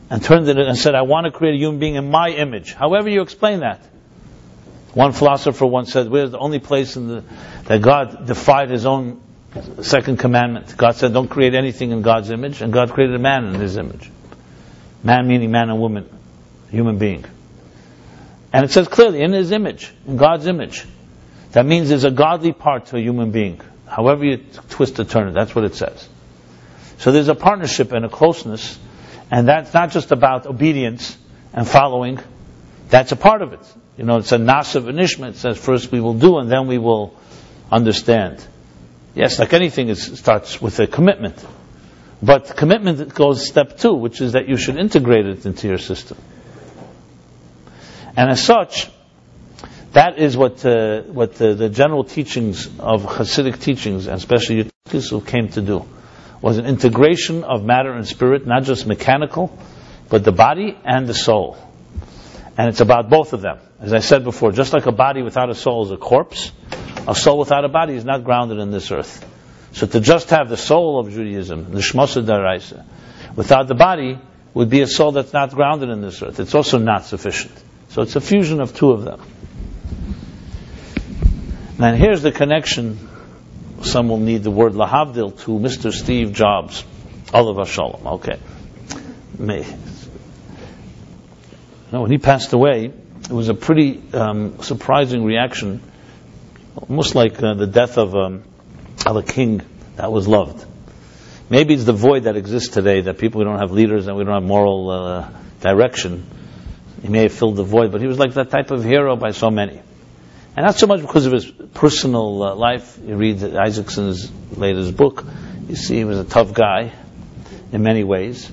And turned it and said, I want to create a human being in my image. However you explain that. One philosopher once said, where's the only place that God defied His own second commandment? God said, don't create anything in God's image, and God created a man in His image. Man meaning man and woman, human being. And it says clearly, in His image, in God's image. That means there's a godly part to a human being. However you twist or turn it, that's what it says. So there's a partnership and a closeness, and that's not just about obedience and following. That's a part of it. It's a nasa v'nishma. It says first we will do and then we will understand. Yes, like anything, it starts with a commitment. But commitment goes step 2, which is that you should integrate it into your system. And as such, that is what the general teachings of Hasidic teachings, and especially Yudkisel, came to do. Was an integration of matter and spirit, not just mechanical, but the body and the soul. And it's about both of them. As I said before, just like a body without a soul is a corpse, a soul without a body is not grounded in this earth. So to just have the soul of Judaism, the Shmosa Daraisa, without the body, would be a soul that's not grounded in this earth. It's also not sufficient. So it's a fusion of two of them. And here's the connection. Some will need the word lahavdil to Mr. Steve Jobs. Olav Shalom. Okay. When he passed away, it was a pretty surprising reaction, almost like the death of a king that was loved. Maybe it's the void that exists today, that we don't have leaders and we don't have moral direction. He may have filled the void, but he was like that type of hero by so many. And not so much because of his personal life. You read Isaacson's latest book, you see he was a tough guy in many ways.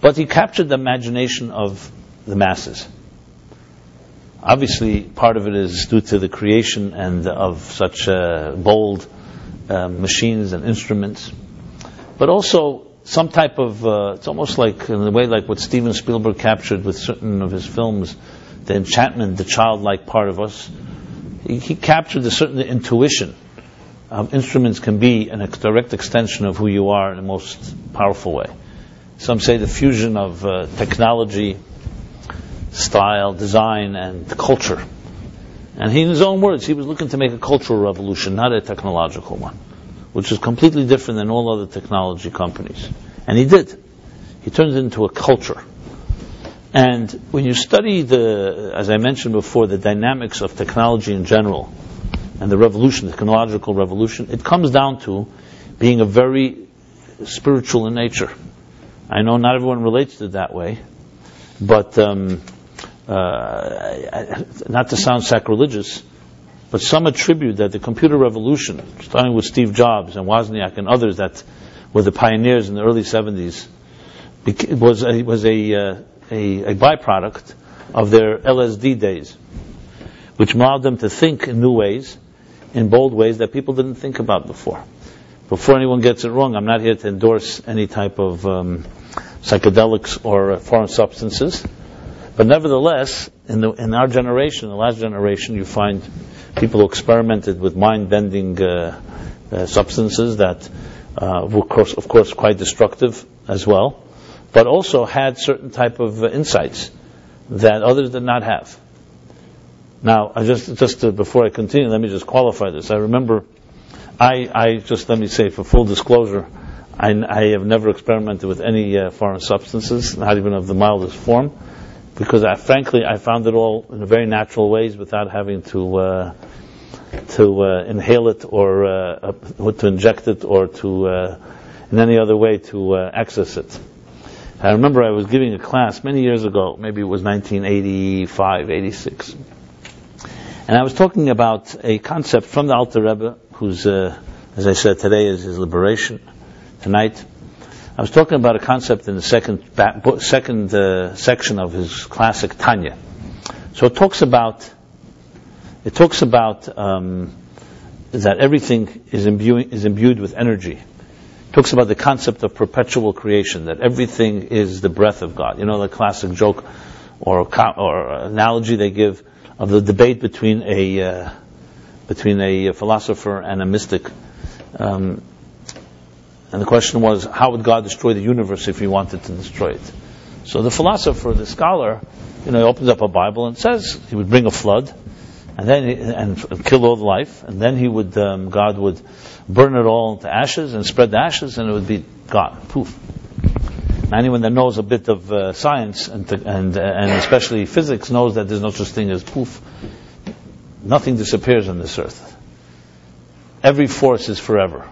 But he captured the imagination of the masses. Obviously, part of it is due to the creation and of such bold machines and instruments, but also some type of it's almost like in a way like what Steven Spielberg captured with certain of his films, the enchantment, the childlike part of us. He captured a certain intuition. Instruments can be a direct extension of who you are in the most powerful way. Some say the fusion of technology, style, design, and culture. And he, in his own words, he was looking to make a cultural revolution, not a technological one, which is completely different than all other technology companies. And he did. He turned it into a culture. And when you study as I mentioned before, the dynamics of technology in general, and the revolution, the technological revolution, it comes down to being a very spiritual in nature. I know not everyone relates to it that way, but not to sound sacrilegious, But some attribute that the computer revolution, starting with Steve Jobs and Wozniak and others that were the pioneers in the early 70s, was a byproduct of their LSD days, which allowed them to think in new ways, in bold ways that people didn't think about before. Before anyone gets it wrong, I'm not here to endorse any type of psychedelics or foreign substances, but nevertheless, in our generation, the last generation, you find people who experimented with mind-bending substances that were, of course, quite destructive as well, but also had certain type of insights that others did not have. Now, before I continue, let me just qualify this. I remember, let me say, for full disclosure, I have never experimented with any foreign substances, not even of the mildest form, because I found it all in very natural ways without having to inhale it or to inject it or to in any other way to access it. I remember I was giving a class many years ago, maybe it was 1985, 86, and I was talking about a concept from the Alter Rebbe, who's, as I said, today is his liberation, tonight. I was talking about a concept in the second section of his classic Tanya. So it talks about that everything is imbued with energy. It talks about the concept of perpetual creation, that everything is the breath of God. You know the classic joke or analogy they give of the debate between a philosopher and a mystic. And the question was, how would God destroy the universe if he wanted to destroy it? So the philosopher, the scholar, he opens up a Bible and says he would bring a flood, and then kill all the life, and then God would burn it all into ashes and spread the ashes, and it would be gone. Poof. Now, anyone that knows a bit of science and especially physics knows that there's no such thing as poof. Nothing disappears on this earth. Every force is forever.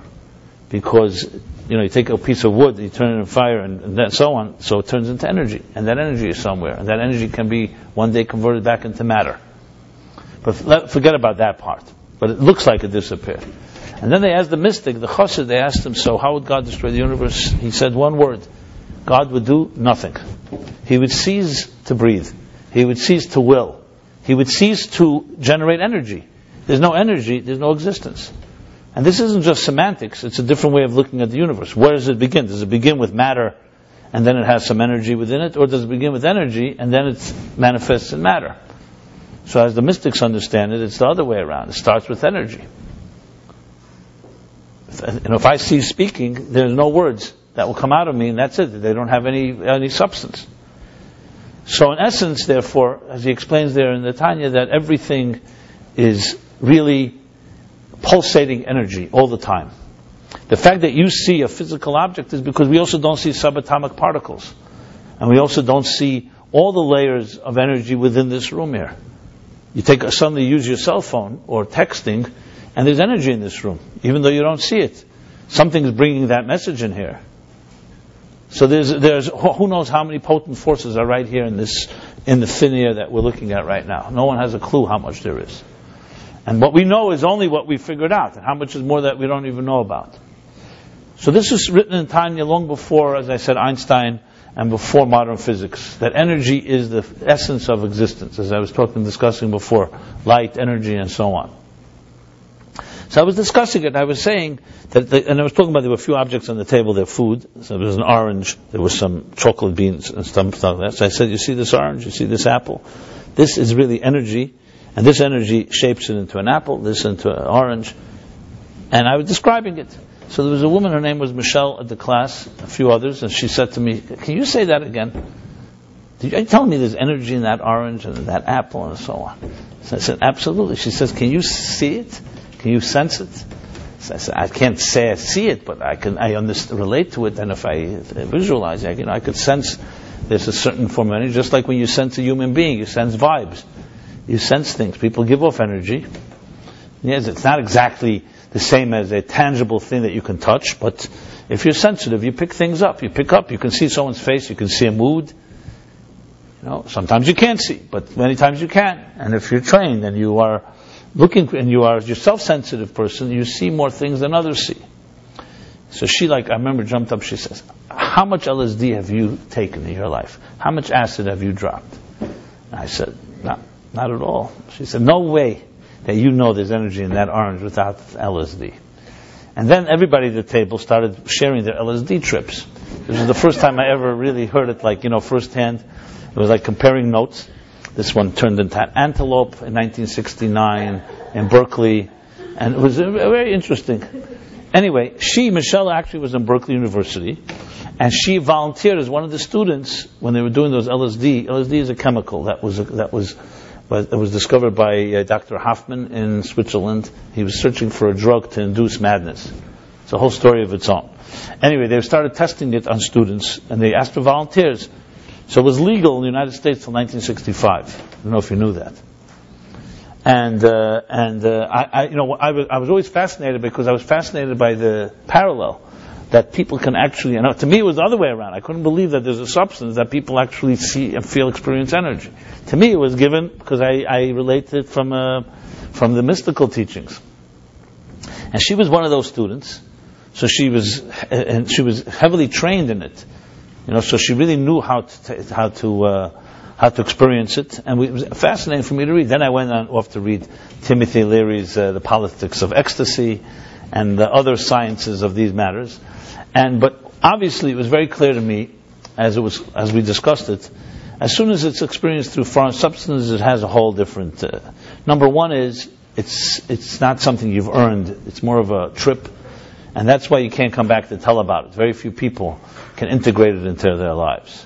Because, you take a piece of wood, you turn it in fire, and then so on, so it turns into energy. And that energy is somewhere. And that energy can be one day converted back into matter. But forget about that part. But it looks like it disappeared. And then they asked the mystic, the chassid, they asked him, so how would God destroy the universe? He said one word. God would do nothing. He would cease to breathe. He would cease to will. He would cease to generate energy. There's no energy, there's no existence. And this isn't just semantics, it's a different way of looking at the universe. Where does it begin? Does it begin with matter and then it has some energy within it? Or does it begin with energy and then it manifests in matter? So as the mystics understand it, it's the other way around. It starts with energy. If I cease speaking, there's no words that will come out of me, and that's it. They don't have any substance. So in essence, therefore, as he explains there in the Tanya, that everything is really pulsating energy all the time. The fact that you see a physical object is because we also don't see subatomic particles. And we also don't see all the layers of energy within this room here. You suddenly use your cell phone or texting, and there's energy in this room, even though you don't see it. Something's bringing that message in here. So there's who knows how many potent forces are right here in the thin air that we're looking at right now. No one has a clue how much there is. And what we know is only what we figured out, and how much is more that we don't even know about. So this is written in Tanya long before, as I said, Einstein, and before modern physics, that energy is the essence of existence, as I was discussing before, light, energy, and so on. So I was discussing it, and I was saying that, and I was talking about there were a few objects on the table, their food. So there was an orange, there was some chocolate beans and stuff like that. So I said, you see this orange, you see this apple? This is really energy, and this energy shapes it into an apple, this into an orange. And I was describing it. So there was a woman, her name was Michelle, at the class, a few others, and she said to me, can you say that again? Are you telling me there's energy in that orange and that apple and so on? So I said, absolutely. She says, can you see it? Can you sense it? So I said, I can't say I see it, but I relate to it, and if I visualize it, I could sense there's a certain form of energy, just like when you sense a human being, you sense vibes. You sense things. People give off energy. Yes, it's not exactly the same as a tangible thing that you can touch, but if you're sensitive, you pick things up. You can see someone's face, you can see a mood. Sometimes you can't see, but many times you can. And if you're trained and you are and you're a self-sensitive person, you see more things than others see. So she, I remember, jumped up, she says, how much LSD have you taken in your life? How much acid have you dropped? And I said, not at all. She said, no way that you know there's energy in that orange without LSD. And then everybody at the table started sharing their LSD trips. This was the first time I ever really heard it, firsthand. It was like comparing notes. This one turned into an antelope in 1969 in Berkeley. And it was very interesting. Anyway, Michelle actually was in Berkeley University, and she volunteered as one of the students when they were doing those LSD. LSD is a chemical that was discovered by Dr. Hoffman in Switzerland. He was searching for a drug to induce madness. It's a whole story of its own. Anyway, they started testing it on students, and they asked for volunteers. So it was legal in the United States until 1965. I don't know if you knew that. I was always fascinated because I was fascinated by the parallel that people can actually, to me it was the other way around. I couldn't believe that there's a substance that people actually see and feel, experience energy. To me it was given because I related it from the mystical teachings. And she was one of those students, so she was heavily trained in it. So she really knew how to experience it, and it was fascinating for me to read. Then I went off to read Timothy Leary's The Politics of Ecstasy and the other sciences of these matters. But obviously it was very clear to me, as we discussed it, as soon as it's experienced through foreign substances, it has a whole different. Number one is it's not something you've earned; it's more of a trip, and that's why you can't come back to tell about it. Very few people can integrate it into their lives.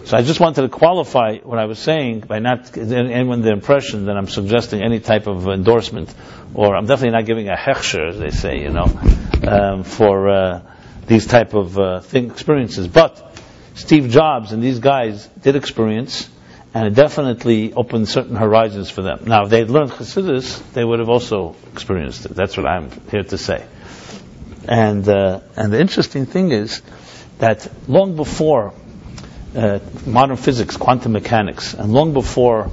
So I just wanted to qualify what I was saying by not giving anyone the impression that I'm suggesting any type of endorsement, or I'm definitely not giving a hechsher, as they say, for these type of experiences. But Steve Jobs and these guys did experience, and it definitely opened certain horizons for them. Now, if they had learned Chassidus, they would have also experienced it. That's what I'm here to say. And the interesting thing is that long before modern physics, quantum mechanics, and long before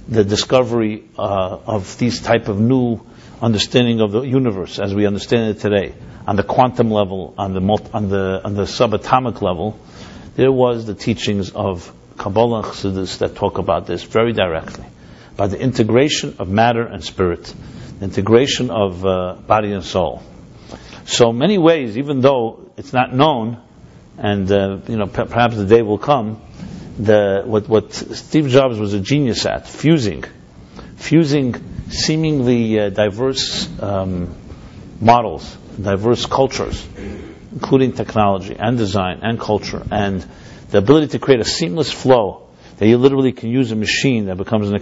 the discovery of these type of new understanding of the universe as we understand it today, on the quantum level, on the subatomic level, there was the teachings of Kabbalah and Chassidus that talk about this very directly, about the integration of matter and spirit, the integration of body and soul. So many ways, even though it's not known, and perhaps the day will come, what Steve Jobs was a genius at, fusing seemingly diverse models, diverse cultures, including technology and design and culture, and the ability to create a seamless flow that you literally can use a machine that becomes an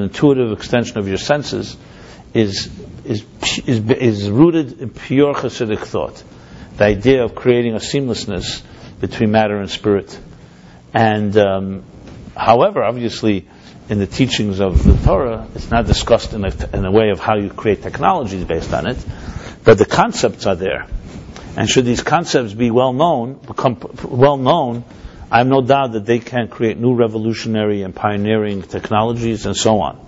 intuitive extension of your senses, is rooted in pure Hasidic thought. The idea of creating a seamlessness between matter and spirit. And however, obviously, in the teachings of the Torah, it's not discussed in a way of how you create technologies based on it, but the concepts are there. And should these concepts be become well known, I have no doubt that they can create new revolutionary and pioneering technologies and so on.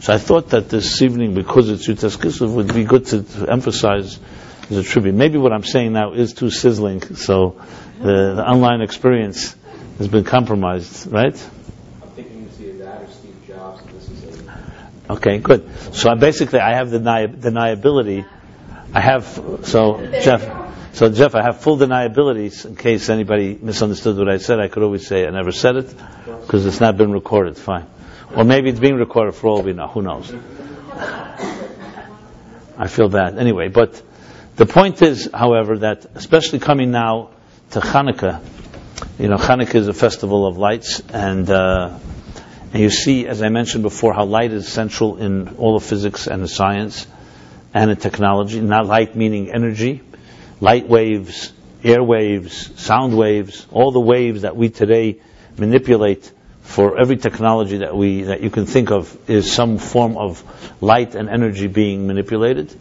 So I thought that this evening, because it's Yutas Kislev, would be good to emphasize as a tribute. Maybe what I'm saying now is too sizzling, so the online experience has been compromised, right? I'm thinking it's either that or Steve Jobs, and this is it. Okay, good. So I have deniability. Jeff, I have full deniability in case anybody misunderstood what I said. I could always say I never said it because it's not been recorded. Fine. Or maybe it's being recorded for all we know. Who knows? I feel bad. Anyway, but the point is, however, that especially coming now to Hanukkah, Hanukkah is a festival of lights, and you see, as I mentioned before, how light is central in all of physics and the science and in technology. Not light meaning energy, light waves, air waves, sound waves, all the waves that we today manipulate for every technology that you can think of is some form of light and energy being manipulated.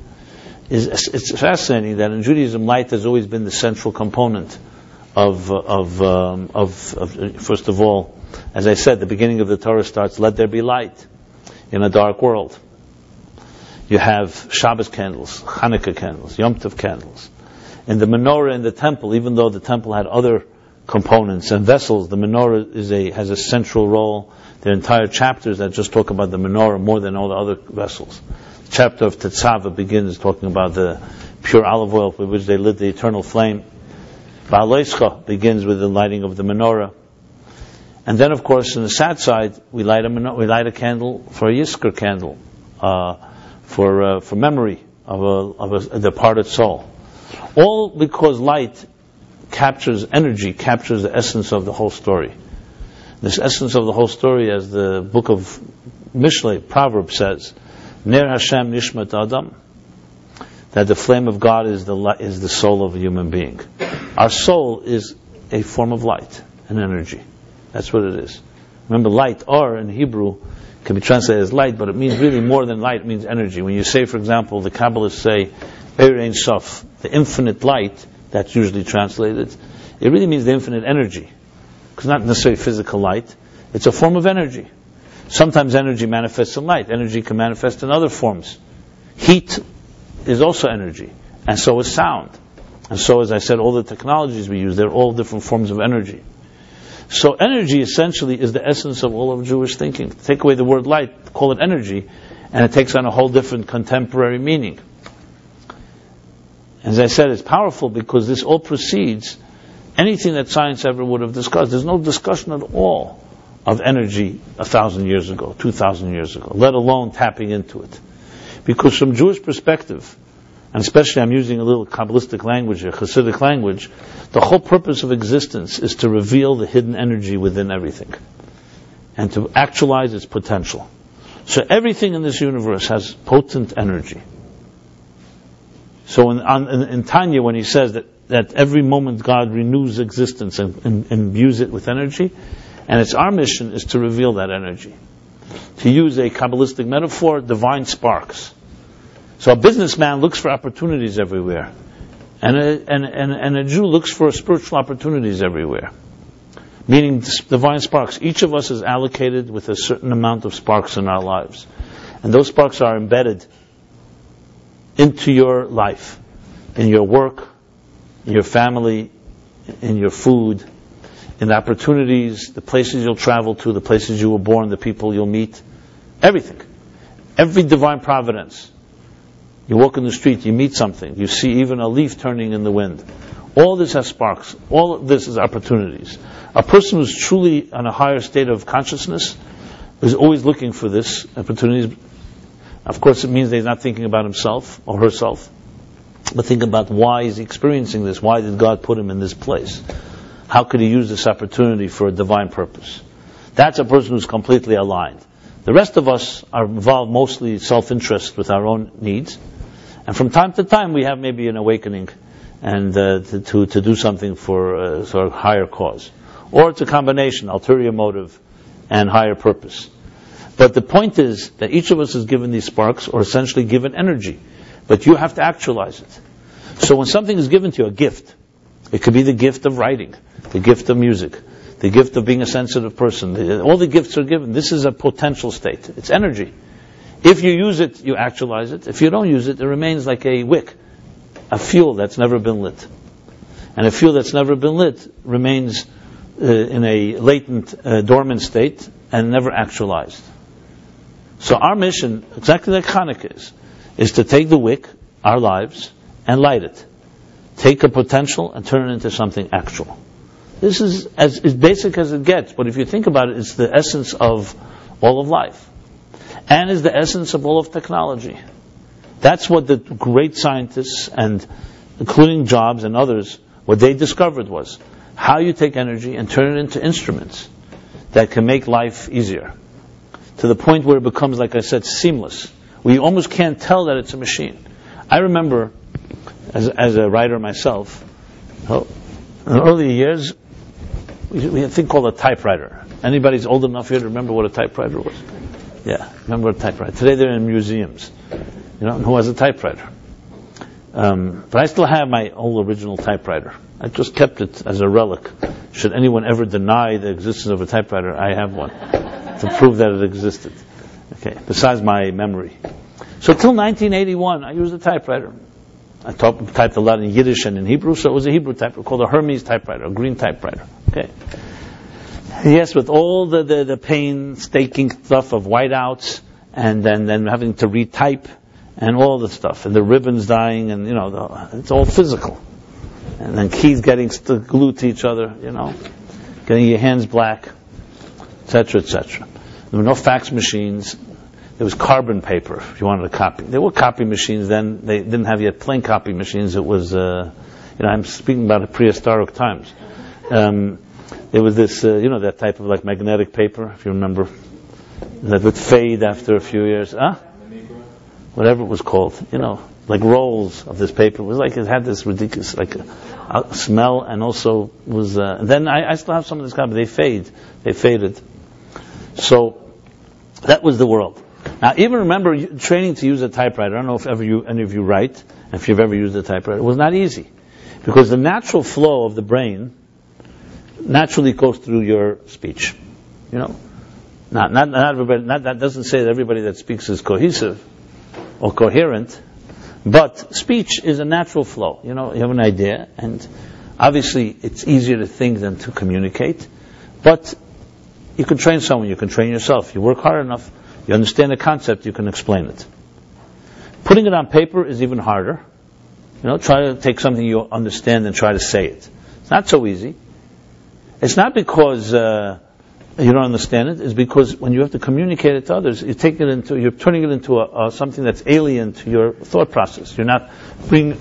It's fascinating that in Judaism, light has always been the central component of first of all, as I said, the beginning of the Torah starts, "Let there be light in a dark world." You have Shabbos candles, Hanukkah candles, Yom Tov candles. In the menorah in the temple, even though the temple had other components and vessels, the menorah has a central role. There are entire chapters that just talk about the menorah more than all the other vessels. The chapter of Tetzaveh begins talking about the pure olive oil with which they lit the eternal flame. Ba'aloischa begins with the lighting of the menorah. And then, of course, in the Sat side, we light a candle for a Yizkor candle, for memory of a departed soul. All because light captures energy, captures the essence of the whole story. This essence of the whole story, as the book of Mishlei, Proverbs says, Ner Hashem Nishmat Adam, that the flame of God is the soul of a human being. Our soul is a form of light and energy. That's what it is. Remember, light, or in Hebrew, can be translated as light, but it means really more than light. It means energy. When you say, for example, the Kabbalists say, Eir Ein Sof, the infinite light, that's usually translated, it really means the infinite energy. It's not necessarily physical light. It's a form of energy. Sometimes energy manifests in light. Energy can manifest in other forms. Heat is also energy. And so is sound. And so, as I said, all the technologies we use, they're all different forms of energy. So energy essentially is the essence of all of Jewish thinking. Take away the word light, call it energy, and it takes on a whole different contemporary meaning. As I said, it's powerful because this all precedes anything that science ever would have discussed. There's no discussion at all of energy 1,000 years ago, 2,000 years ago, let alone tapping into it. Because from Jewish perspective, and especially I'm using a little Kabbalistic language here, Hasidic language, the whole purpose of existence is to reveal the hidden energy within everything and to actualize its potential. So everything in this universe has potent energy. So in Tanya, when he says that every moment God renews existence and imbues it with energy, and it's our mission is to reveal that energy. To use a Kabbalistic metaphor, divine sparks. So a businessman looks for opportunities everywhere, and a Jew looks for spiritual opportunities everywhere. Meaning divine sparks. Each of us is allocated with a certain amount of sparks in our lives. And those sparks are embedded into your life, in your work, in your family, in your food, in the opportunities, the places you'll travel to, the places you were born, the people you'll meet, everything. Every divine providence. You walk in the street, you meet something, you see even a leaf turning in the wind. All this has sparks. All of this is opportunities. A person who's truly on a higher state of consciousness is always looking for this opportunities. Of course, it means that he's not thinking about himself or herself, but think about why is he experiencing this? Why did God put him in this place? How could he use this opportunity for a divine purpose? That's a person who's completely aligned. The rest of us are involved mostly self-interest with our own needs. And from time to time we have maybe an awakening and to do something for a sort of higher cause. Or it's a combination, ulterior motive and higher purpose. But the point is that each of us is given these sparks, or essentially given energy. But you have to actualize it. So when something is given to you, a gift, it could be the gift of writing, the gift of music, the gift of being a sensitive person. All the gifts are given. This is a potential state. It's energy. If you use it, you actualize it. If you don't use it, it remains like a wick, a fuel that's never been lit. And a fuel that's never been lit remains in a latent, dormant state and never actualized. So our mission, exactly like Hanukkah is to take the wick, our lives, and light it. Take a potential and turn it into something actual. This is as basic as it gets, but if you think about it, it's the essence of all of life. And is the essence of all of technology. That's what the great scientists, and including Jobs and others, what they discovered was how you take energy and turn it into instruments that can make life easier. To the point where it becomes, like I said, seamless. We almost can't tell that it's a machine. I remember, as a writer myself, in the early years, we had a thing called a typewriter. Anybody's old enough here to remember what a typewriter was? Yeah, remember a typewriter. Today they're in museums. You know, who has a typewriter? But I still have my old original typewriter. I just kept it as a relic. Should anyone ever deny the existence of a typewriter, I have one to prove that it existed. Okay, besides my memory. So till 1981, I used a typewriter. I typed a lot in Yiddish and in Hebrew, so it was a Hebrew typewriter called a Hermes typewriter, a green typewriter. Okay. Yes, with all the painstaking stuff of whiteouts, and then having to retype, and all the stuff, and the ribbons dying, and it's all physical. And then keys getting glued to each other, getting your hands black, etc., etc. There were no fax machines. There was carbon paper if you wanted a copy. There were copy machines then. They didn't have yet plain copy machines. It was, I'm speaking about prehistoric times. There was this, that type of like magnetic paper, if you remember, that would fade after a few years. Whatever it was called, like rolls of this paper. It was like it had this ridiculous, like a smell, and also was. Then I still have some of this copy. They faded. So that was the world. Now, even remember training to use a typewriter. I don't know if any of you write, and if you've ever used a typewriter. It was not easy, because the natural flow of the brain naturally goes through your speech. Not everybody. That doesn't say that everybody that speaks is cohesive or coherent, but speech is a natural flow. You have an idea, and obviously it's easier to think than to communicate. But you can train someone. You can train yourself. You work hard enough. You understand the concept, you can explain it. Putting it on paper is even harder. Try to take something you understand and try to say it. It's not so easy. It's not because you don't understand it. It's because when you have to communicate it to others, you're turning it into something that's alien to your thought process. You're not bringing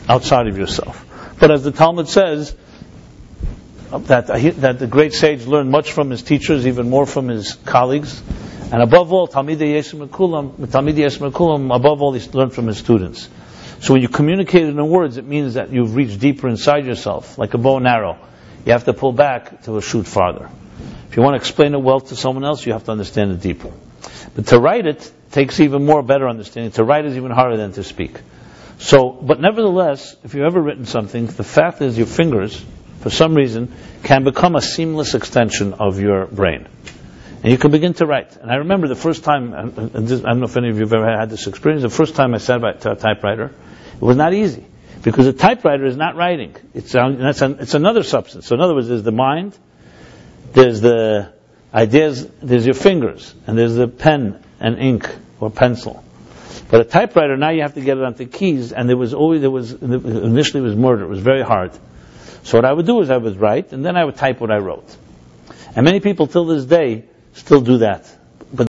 outside of yourself. But as the Talmud says, that the great sage learned much from his teachers, even more from his colleagues. And above all, Talmidei Yeshem Kulam, above all, he learned from his students. So when you communicate it in words, it means that you've reached deeper inside yourself, like a bow and arrow. You have to pull back to shoot farther. If you want to explain it well to someone else, you have to understand it deeper. But to write it takes even more better understanding. To write is even harder than to speak. But nevertheless, if you've ever written something, the fact is your fingers, for some reason, can become a seamless extension of your brain. And you can begin to write. And I remember the first time, I don't know if any of you have ever had this experience, the first time I sat to a typewriter, it was not easy. Because a typewriter is not writing. It's another substance. So in other words, there's the mind, there's the ideas, there's your fingers, and there's the pen and ink or pencil. But a typewriter, now you have to get it onto keys, and initially it was murder. It was very hard. So what I would do is I would write, and then I would type what I wrote. And many people till this day still do that.